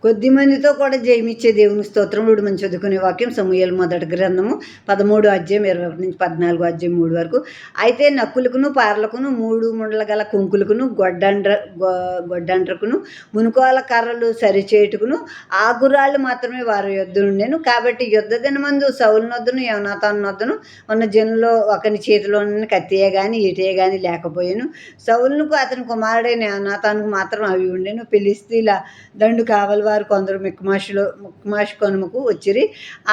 కొద్ది మందితో కూడా జయమిచ్చే దేవుని స్తోత్రముడు మనం చదువుకునే వాక్యం సమూయేలు మొదటి గ్రంథము 13 అధ్యాయం 21 నుంచి 14 అధ్యాయం 3 వరకు. అయితే నక్కులకును పారలకును 3 ముండ్ల గల కుంకులకును గొడ్డండ్రకును మునుకోల కర్రలు సరిచేటుకును ఆగురాళ్ళు మాత్రమే వారి యొద్ద ఉండెను. కాబట్టి యుద్ధ దినమందు సౌలు నొద్దను యోనాతాను నొద్దను ఉన్న జనులో ఒకని చేతిలో కత్తియే గాని ఈటయే గాని లేకపోయాను. సౌలుకు అతని కుమారుడైన యోనాతానుకు మాత్రం అవి ఉండెను. ఫిలిస్తీన్ల దండు కావలి వారు కొందరు మిక్మాషు కనుమకు వచ్చిరి.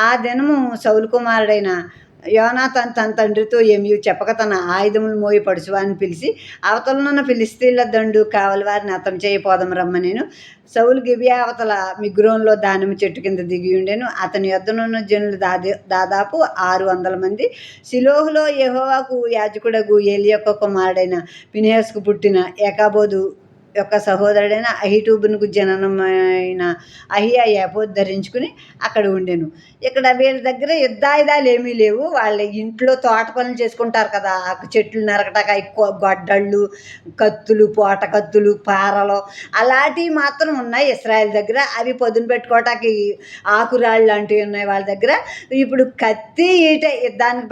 ఆ దినము సౌలు కుమారుడైన యోనాతాను తన తండ్రితో ఏమీ చెప్పక తన ఆయుధములు మోయి పడుచువారిని పిలిచి అవతలనున్న ఫిలిస్తీన్ల దండు కావలి వారిని అతం చేయపోదం రమ్మనేను. సౌలు గిబియా అవతల మిగ్రోన్లో దానిమ్మ చెట్టు కింద దిగి ఉండెను. అతని యొద్దనున్న జనులు దాదాపు 600 మంది. షిలోహులో యెహోవాకు యాజకుడగు ఏలి యొక్క కుమారుడైన ఫినెహాసుకు పుట్టిన ఏకాబోదు యొక్క సహోదరుడైన అహీటూబునకు జననమైన అహియా ఏఫోదు ధరించుకుని అక్కడ ఉండెను. ఇక్కడ వీళ్ళ దగ్గర యుద్ధాయుధాలు ఏమీ లేవు. వాళ్ళ ఇంట్లో తోట పనులు చేసుకుంటారు కదా, చెట్లు నరకటాక గొడ్డళ్ళు, కత్తులు, పోట కత్తులు, పారలు అలాంటివి మాత్రం ఉన్నాయి ఇశ్రాయేల్ దగ్గర. అవి పొదును పెట్టుకోవటానికి ఆకురాళ్ళు లాంటివి ఉన్నాయి వాళ్ళ దగ్గర. ఇప్పుడు కత్తి ఈట, యుద్ధానికి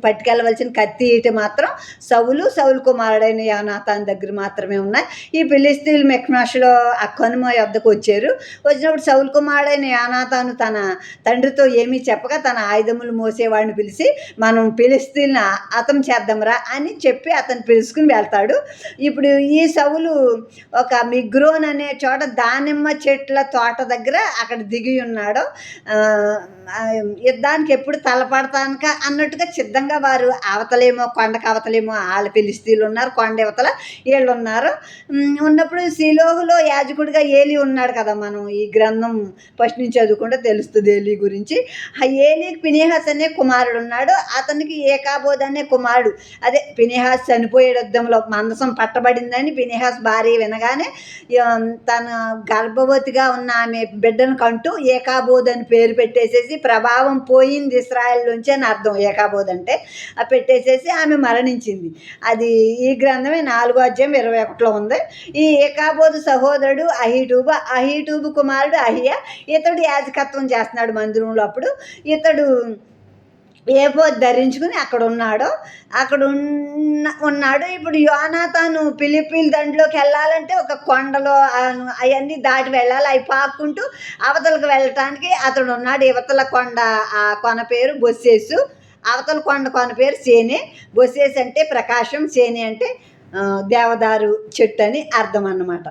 పట్టుకెళ్ళవలసిన కత్తి ఈట మాత్రం సౌలు కుమారుడైన యోనాతాను దగ్గర మాత్రమే ఉన్నాయి. ఈ ఫిలిస్తీన్లు మిక్మాషులో ఆ కనుమ యొద్దకు వచ్చారు. వచ్చినప్పుడు సౌలు కుమారుడైన యోనాతాను తన తండ్రితో ఏమీ చెప్పక తన ఆయుధములు మోసేవాడిని పిలిచి మనం ఫిలిస్తీన్లను హతం చేద్దాంరా అని చెప్పి అతను పిలుచుకుని వెళ్తాడు. ఇప్పుడు ఈ సౌలు ఒక మిగ్రోన్ అనే చోట దానిమ్మ చెట్ల తోట దగ్గర అక్కడ దిగి ఉన్నాడు. యుద్ధానికి ఎప్పుడు తలపడతానుక అన్నట్టుగా సిద్ధంగా వారు అవతలేమో కొండకు అవతలేమో వాళ్ళ ఫిలిస్తీన్లు ఉన్నారు, కొండ అవతల వీళ్ళు ఉన్నారు. ఉన్నప్పుడు షిలోహులో యాజకుడిగా ఏలి ఉన్నాడు కదా, మనం ఈ గ్రంథం ఫస్ట్ నుంచి చదువుకుంటే తెలుస్తుంది ఏలి గురించి. ఆ ఏలికి ఫినెహాస్ అనే కుమారుడు ఉన్నాడు. అతనికి ఏకాబోద్ అనే కుమారుడు. అదే ఫినెహాస్ చనిపోయే యుద్ధంలో మందసం పట్టబడిందని ఫినెహాస్ భార్య వినగానే తన గర్భవతిగా ఉన్న ఆమె బిడ్డను కంటూ ఏకాబోద్ అని పేరు పెట్టేసేసి ప్రభావం పోయింది ఇశ్రాయేల్లోంచి అని అర్థం. ఏకాబోద్ అంటే పెట్టేసేసి ఆమె మరణించింది. అది ఈ గ్రంథమే 4వ అధ్యాయం 21లో ఉంది. ఈ ఏకాబోదు సహోదరుడు అహీటూబు కుమారుడు అహియా. ఇతడు యాజకత్వం చేస్తున్నాడు మందిరంలో. అప్పుడు ఇతడు ఏఫోదు ధరించుకుని అక్కడ ఉన్నాడు. ఇప్పుడు యోనాతాను ఫిలిస్తీన్ల దండులోకి వెళ్ళాలంటే ఒక కొండలో అవన్నీ దాటి వెళ్ళాలి. అవి పాక్కుంటూ అవతలకు వెళ్ళటానికి అతడు ఉన్నాడు. ఇవతల కొండ ఆ కొన పేరు బొస్సేసు, అవతల కొన పేరు సేనే. బొస్సేసు అంటే ప్రకాశం, సేనే అంటే దేవదారు చెట్టు అని అర్థం అన్నమాట.